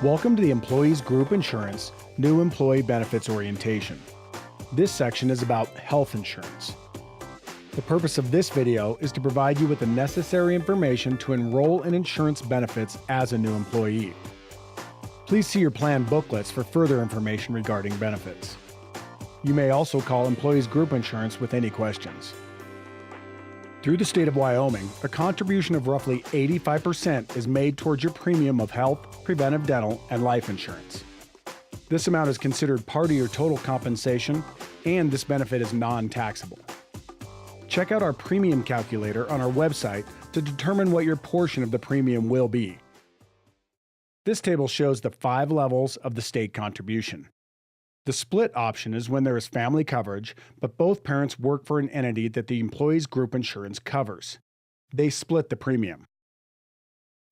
Welcome to the Employees Group Insurance New Employee Benefits Orientation. This section is about health insurance. The purpose of this video is to provide you with the necessary information to enroll in insurance benefits as a new employee. Please see your plan booklets for further information regarding benefits. You may also call Employees Group Insurance with any questions. Through the state of Wyoming, a contribution of roughly 85% is made towards your premium of health, preventive dental, and life insurance. This amount is considered part of your total compensation, and this benefit is non-taxable. Check out our premium calculator on our website to determine what your portion of the premium will be. This table shows the 5 levels of the state contribution. The split option is when there is family coverage, but both parents work for an entity that the employee's group insurance covers. They split the premium.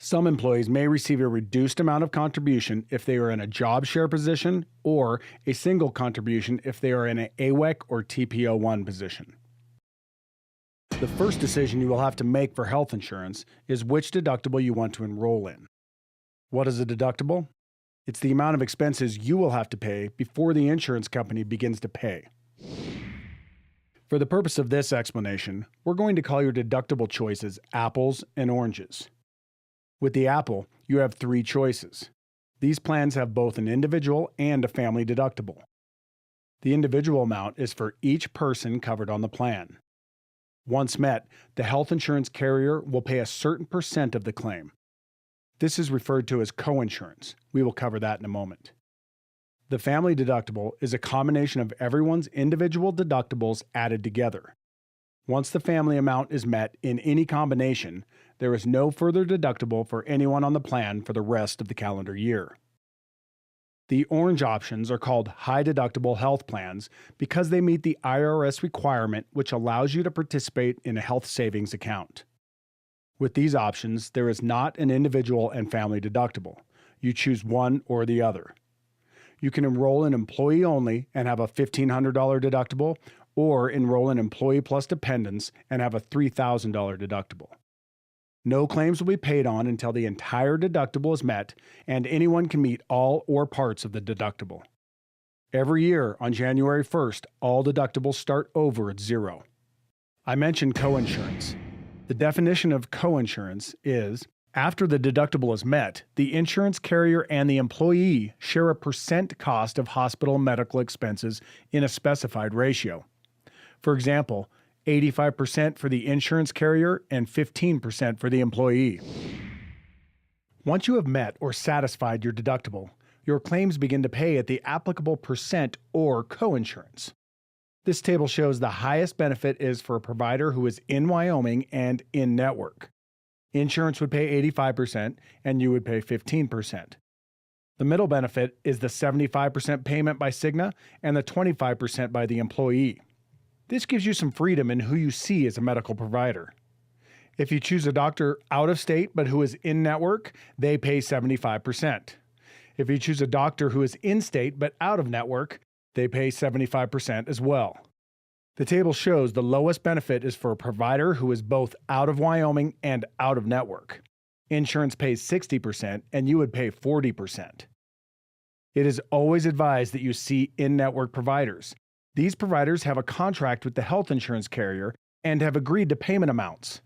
Some employees may receive a reduced amount of contribution if they are in a job share position or a single contribution if they are in an AWEC or TPO1 position. The first decision you will have to make for health insurance is which deductible you want to enroll in. What is a deductible? It's the amount of expenses you will have to pay before the insurance company begins to pay. For the purpose of this explanation, we're going to call your deductible choices apples and oranges. With the apple, you have 3 choices. These plans have both an individual and a family deductible. The individual amount is for each person covered on the plan. Once met, the health insurance carrier will pay a certain percent of the claim. This is referred to as coinsurance. We will cover that in a moment. The family deductible is a combination of everyone's individual deductibles added together. Once the family amount is met in any combination, there is no further deductible for anyone on the plan for the rest of the calendar year. The orange options are called high deductible health plans because they meet the IRS requirement which allows you to participate in a health savings account. With these options, there is not an individual and family deductible. You choose one or the other. You can enroll in employee only and have a $1,500 deductible, or enroll in employee plus dependents and have a $3,000 deductible. No claims will be paid on until the entire deductible is met, and anyone can meet all or parts of the deductible. Every year on January 1st, all deductibles start over at 0. I mentioned coinsurance. The definition of coinsurance is, after the deductible is met, the insurance carrier and the employee share a percent cost of hospital medical expenses in a specified ratio. For example, 85% for the insurance carrier and 15% for the employee. Once you have met or satisfied your deductible, your claims begin to pay at the applicable percent or coinsurance. This table shows the highest benefit is for a provider who is in Wyoming and in network. Insurance would pay 85% and you would pay 15%. The middle benefit is the 75% payment by Cigna and the 25% by the employee. This gives you some freedom in who you see as a medical provider. If you choose a doctor out of state but who is in network, they pay 75%. If you choose a doctor who is in state but out of network, they pay 75% as well. The table shows the lowest benefit is for a provider who is both out of Wyoming and out of network. Insurance pays 60% and you would pay 40%. It is always advised that you see in-network providers. These providers have a contract with the health insurance carrier and have agreed to payment amounts.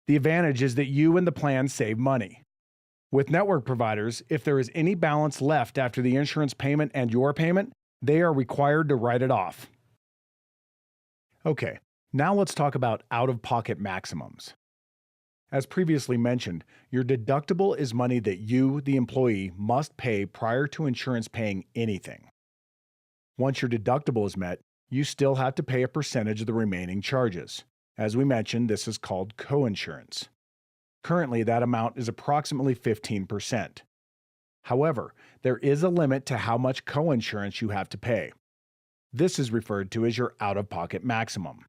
The advantage is that you and the plan save money. With network providers, if there is any balance left after the insurance payment and your payment, they are required to write it off. Okay, now let's talk about out-of-pocket maximums. As previously mentioned, your deductible is money that you, the employee, must pay prior to insurance paying anything. Once your deductible is met, you still have to pay a percentage of the remaining charges. As we mentioned, this is called coinsurance. Currently, that amount is approximately 15%. However, there is a limit to how much coinsurance you have to pay. This is referred to as your out-of-pocket maximum.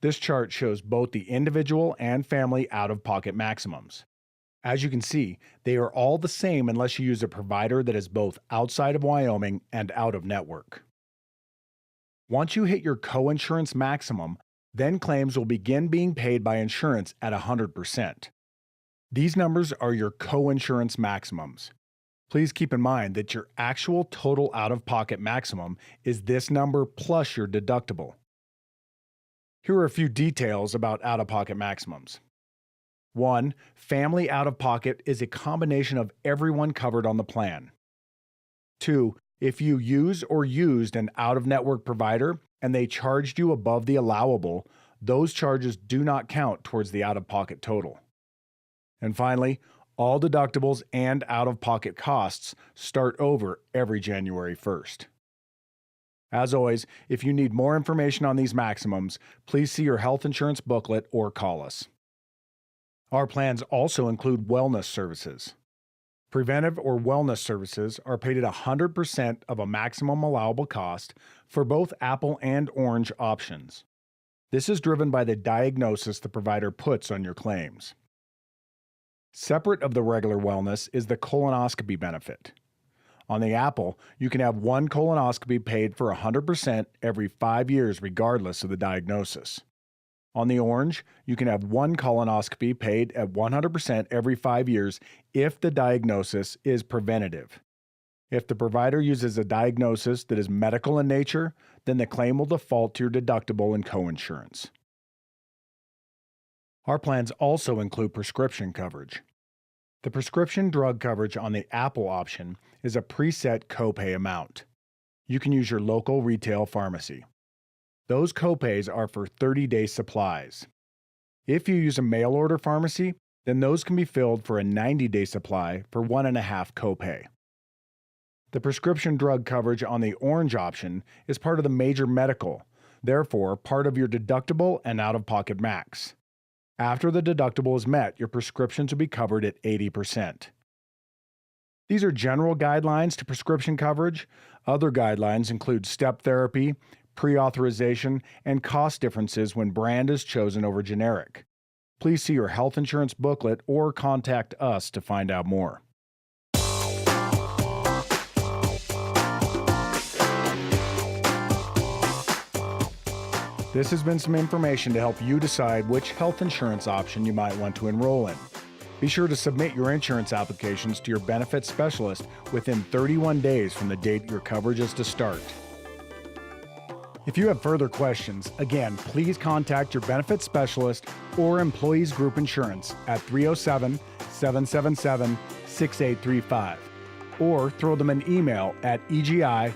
This chart shows both the individual and family out-of-pocket maximums. As you can see, they are all the same unless you use a provider that is both outside of Wyoming and out of network. Once you hit your coinsurance maximum, then claims will begin being paid by insurance at 100%. These numbers are your coinsurance maximums. Please keep in mind that your actual total out-of-pocket maximum is this number plus your deductible. Here are a few details about out-of-pocket maximums. 1. Family out-of-pocket is a combination of everyone covered on the plan. 2. If you use or used an out-of-network provider and they charged you above the allowable, those charges do not count towards the out-of-pocket total. And finally, all deductibles and out-of-pocket costs start over every January 1st. As always, if you need more information on these maximums, please see your health insurance booklet or call us. Our plans also include wellness services. Preventive or wellness services are paid at 100% of a maximum allowable cost for both Apple and Orange options. This is driven by the diagnosis the provider puts on your claims. Separate of the regular wellness is the colonoscopy benefit. On the Apple, you can have one colonoscopy paid for 100% every 5 years regardless of the diagnosis. On the Orange, you can have one colonoscopy paid at 100% every 5 years if the diagnosis is preventative. If the provider uses a diagnosis that is medical in nature, then the claim will default to your deductible and coinsurance. Our plans also include prescription coverage. The prescription drug coverage on the Apple option is a preset copay amount. You can use your local retail pharmacy. Those copays are for 30-day supplies. If you use a mail-order pharmacy, then those can be filled for a 90-day supply for 1.5 copay. The prescription drug coverage on the Orange option is part of the major medical, therefore part of your deductible and out-of-pocket max. After the deductible is met, your prescriptions will be covered at 80%. These are general guidelines to prescription coverage. Other guidelines include step therapy, pre-authorization, and cost differences when brand is chosen over generic. Please see your health insurance booklet or contact us to find out more. This has been some information to help you decide which health insurance option you might want to enroll in. Be sure to submit your insurance applications to your benefits specialist within 31 days from the date your coverage is to start. If you have further questions, again, please contact your benefits specialist or Employees Group Insurance at 307-777-6835 or throw them an email at egi@wyo.gov.